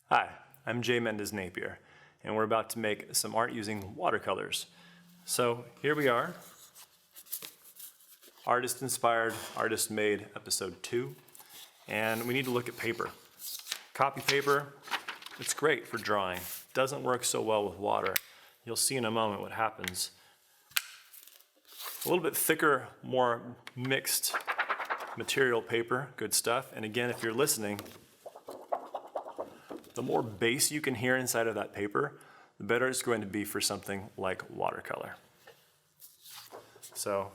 Hi, I'm JMendezNapier, and we're about to make some art using watercolors. So here we are, artist inspired, artist made, episode 2, and we need to look at paper. Copy paper, it's great for drawing. Doesn't work so well with water. You'll see in a moment what happens. A little bit thicker, more mixed material paper, good stuff. And again, if you're listening, the more bass you can hear inside of that paper, the better it's going to be for something like watercolor. So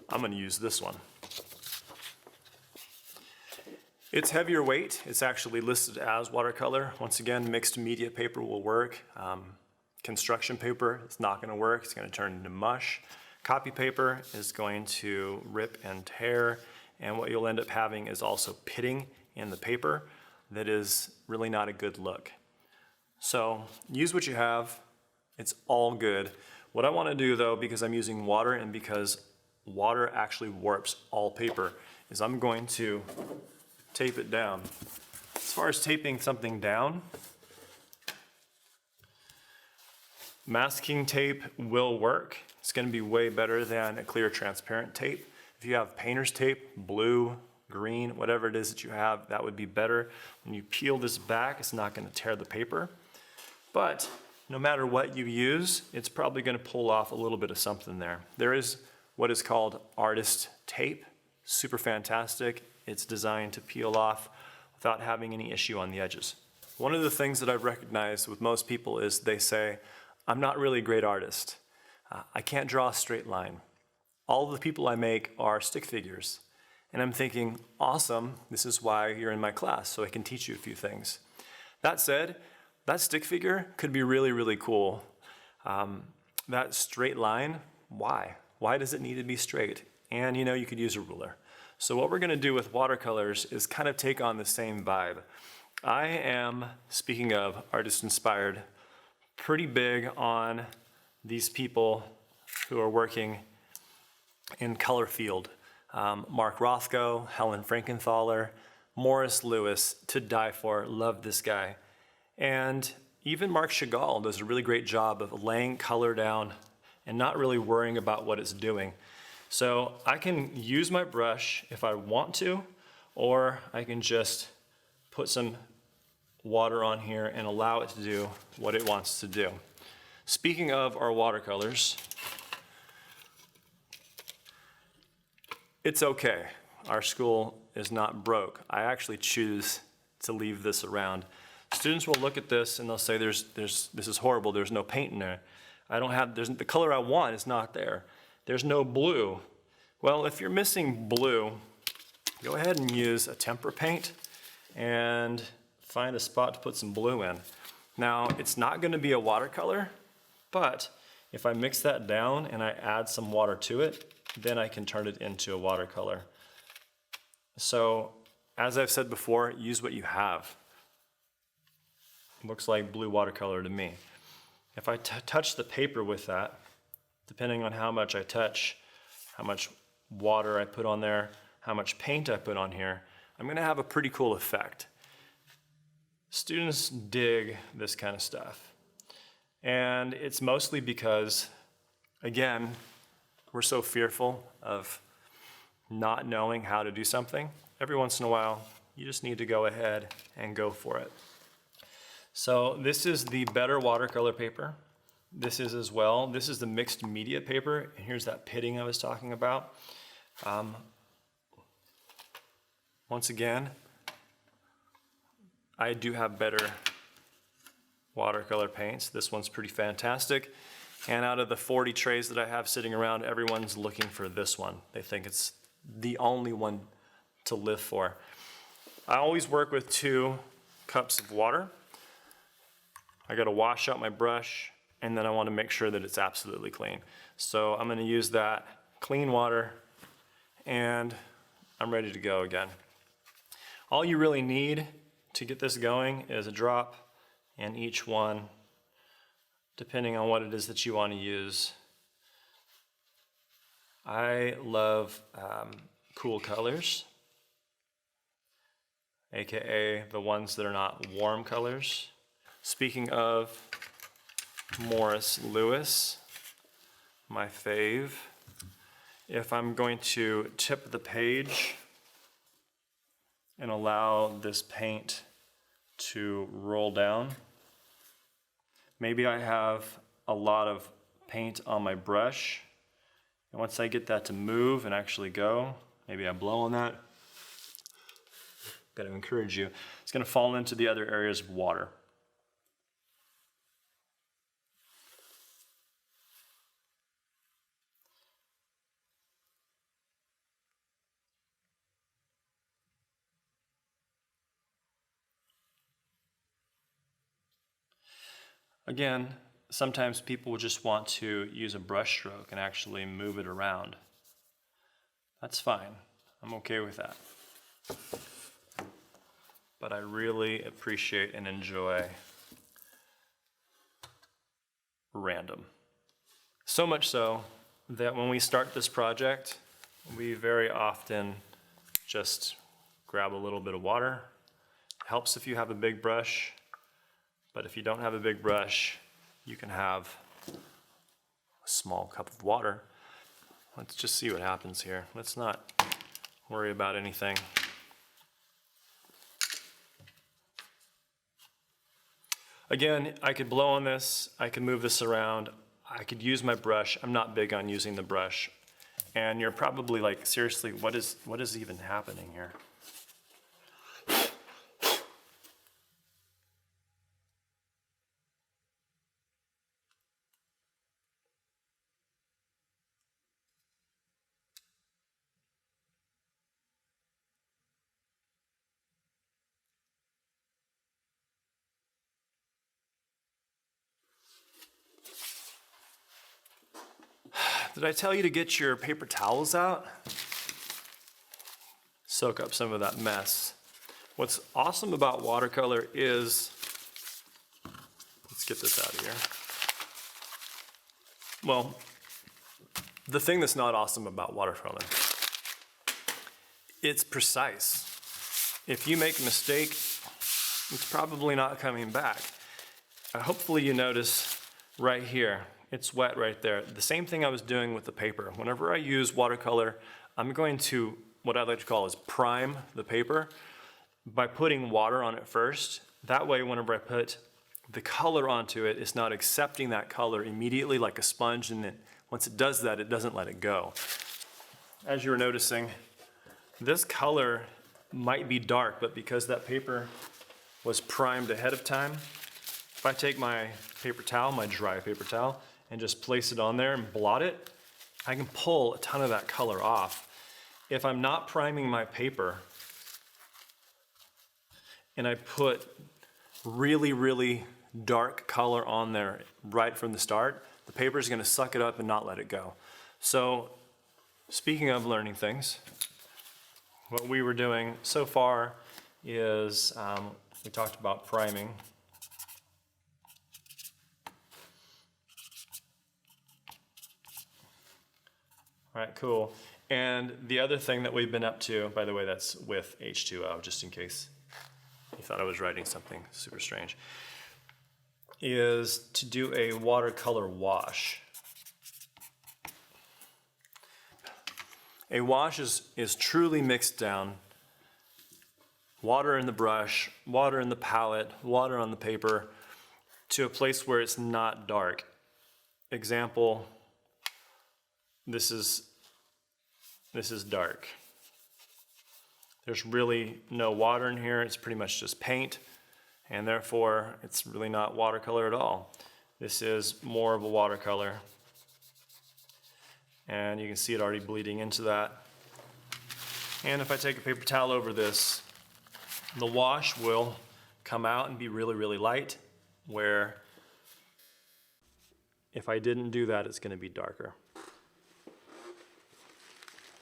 I'm going to use this one. It's heavier weight. It's actually listed as watercolor. Once again, mixed media paper will work. Construction paper, it's not going to work. It's going to turn into mush. Copy paper is going to rip and tear. And what you'll end up having is also pitting in the paper that is really not a good look. So use what you have. It's all good. What I want to do though, because I'm using water and because water actually warps all paper, is I'm going to tape it down. As far as taping something down, masking tape will work. It's going to be way better than a clear transparent tape. If you have painter's tape, blue, green, whatever it is that you have, that would be better. When you peel this back, it's not going to tear the paper. But no matter what you use, it's probably going to pull off a little bit of something there. There is what is called artist tape. Super fantastic. It's designed to peel off without having any issue on the edges. One of the things that I've recognized with most people is they say, I'm not really a great artist. I can't draw a straight line. All of the people I make are stick figures. And I'm thinking, awesome, this is why you're in my class, so I can teach you a few things. That said, that stick figure could be really, really cool. That straight line, why? Why does it need to be straight? And you know, you could use a ruler. So what we're gonna do with watercolors is kind of take on the same vibe. I am, speaking of artist inspired, pretty big on these people who are working in color field. Mark Rothko, Helen Frankenthaler, Morris Lewis, to die for, love this guy. And even Mark Chagall does a really great job of laying color down and not really worrying about what it's doing. So I can use my brush if I want to, or I can just put some water on here and allow it to do what it wants to do. Speaking of our watercolors, it's okay. Our school is not broke. I actually choose to leave this around. Students will look at this and they'll say, this is horrible, there's no paint in there. The color I want is not there. There's no blue. Well, if you're missing blue, go ahead and use a tempera paint and find a spot to put some blue in. Now, it's not gonna be a watercolor, but if I mix that down and I add some water to it, then I can turn it into a watercolor. So, as I've said before, use what you have. Looks like blue watercolor to me. If I touch the paper with that, depending on how much I touch, how much water I put on there, how much paint I put on here, I'm gonna have a pretty cool effect. Students dig this kind of stuff. And it's mostly because, again, we're so fearful of not knowing how to do something. Every once in a while, you just need to go ahead and go for it. So this is the better watercolor paper. This is as well. This is the mixed media paper. And here's that pitting I was talking about. Once again, I do have better watercolor paints. This one's pretty fantastic. And out of the 40 trays that I have sitting around, everyone's looking for this one. They think it's the only one to live for. I always work with 2 cups of water. I gotta wash out my brush, and then I wanna make sure that it's absolutely clean. So I'm gonna use that clean water, and I'm ready to go again. All you really need to get this going is a drop in each one, depending on what it is that you want to use. I love cool colors. aka the ones that are not warm colors. Speaking of Morris Lewis, my fave, if I'm going to tip the page and allow this paint to roll down, maybe I have a lot of paint on my brush, and once I get that to move and actually go, maybe I blow on that. Got to encourage you. It's going to fall into the other areas of water. Again, sometimes people just want to use a brush stroke and actually move it around. That's fine. I'm okay with that. But I really appreciate and enjoy random. So much so that when we start this project, we very often just grab a little bit of water. It helps if you have a big brush, but if you don't have a big brush, you can have a small cup of water. Let's just see what happens here. Let's not worry about anything. Again, I could blow on this, I could move this around, I could use my brush. I'm not big on using the brush. And you're probably like, seriously, what is even happening here? Did I tell you to get your paper towels out? Soak up some of that mess. What's awesome about watercolor is, let's get this out of here. Well, the thing that's not awesome about watercolor, it's precise. If you make a mistake, it's probably not coming back. Hopefully you notice right here, it's wet right there. The same thing I was doing with the paper. Whenever I use watercolor, I'm going to, what I like to call is prime the paper by putting water on it first. That way, whenever I put the color onto it, it's not accepting that color immediately like a sponge, and then once it does that, it doesn't let it go. As you were noticing, this color might be dark, but because that paper was primed ahead of time, if I take my paper towel, my dry paper towel, and just place it on there and blot it, I can pull a ton of that color off. If I'm not priming my paper and I put really, really dark color on there right from the start, the paper is gonna suck it up and not let it go. So, speaking of learning things, what we were doing so far is we talked about priming. All right, cool. And the other thing that we've been up to, by the way, that's with H2O, just in case you thought I was writing something super strange, is to do a watercolor wash. A wash is truly mixed down. Water in the brush, water in the palette, water on the paper, to a place where it's not dark. Example, this is dark. There's really no water in here. It's pretty much just paint, and therefore it's really not watercolor at all. This is more of a watercolor, and you can see it already bleeding into that. And if I take a paper towel over this, the wash will come out and be really, really light, where if I didn't do that, it's going to be darker.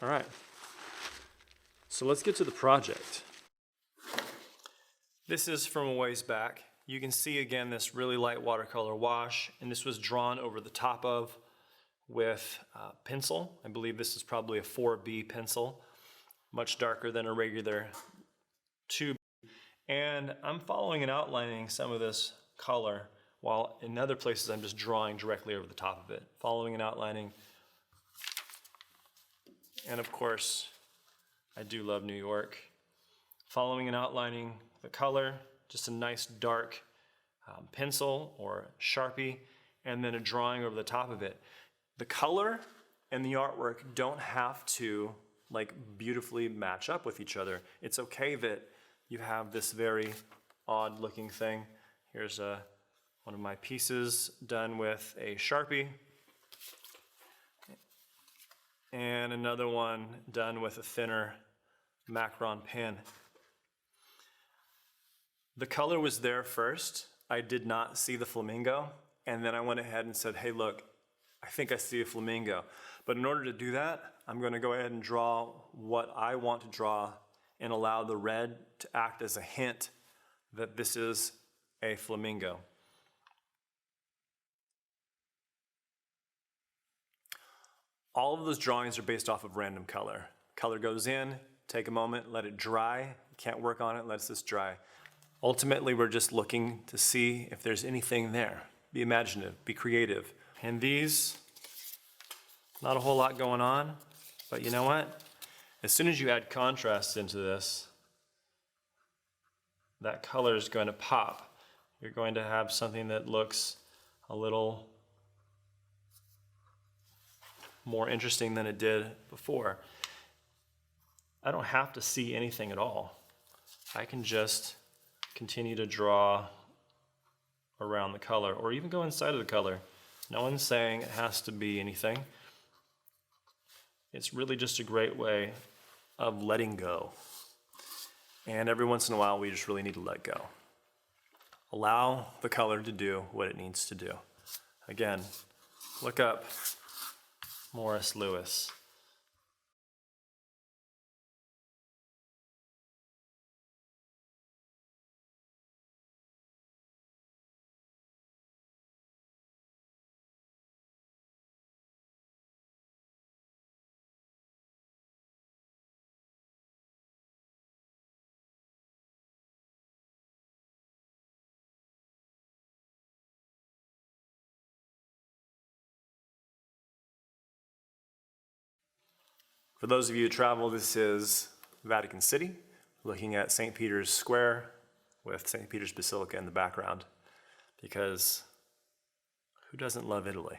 All right, so let's get to the project. This is from a ways back. You can see again this really light watercolor wash, and this was drawn over the top of with pencil. I believe this is probably a 4B pencil, much darker than a regular 2B. And I'm following and outlining some of this color, while in other places I'm just drawing directly over the top of it. Following and outlining. And of course, I do love New York. Following and outlining the color, just a nice dark pencil or Sharpie, and then a drawing over the top of it. The color and the artwork don't have to like beautifully match up with each other. It's okay that you have this very odd looking thing. Here's one of my pieces done with a Sharpie, and another one done with a thinner Macron pen. The color was there first. I did not see the flamingo, and then I went ahead and said, hey look, I think I see a flamingo. But in order to do that, I'm going to go ahead and draw what I want to draw and allow the red to act as a hint that this is a flamingo. All of those drawings are based off of random color. Color goes in, take a moment, let it dry. You can't work on it, let this dry. Ultimately, we're just looking to see if there's anything there. Be imaginative, be creative. And these, not a whole lot going on, but you know what? As soon as you add contrast into this, that color is going to pop. You're going to have something that looks a little more interesting than it did before. I don't have to see anything at all. I can just continue to draw around the color, or even go inside of the color. No one's saying it has to be anything. It's really just a great way of letting go. And every once in a while, we just really need to let go. Allow the color to do what it needs to do. Again, look up Morris Louis. For those of you who travel, this is Vatican City, looking at St. Peter's Square with St. Peter's Basilica in the background, because who doesn't love Italy?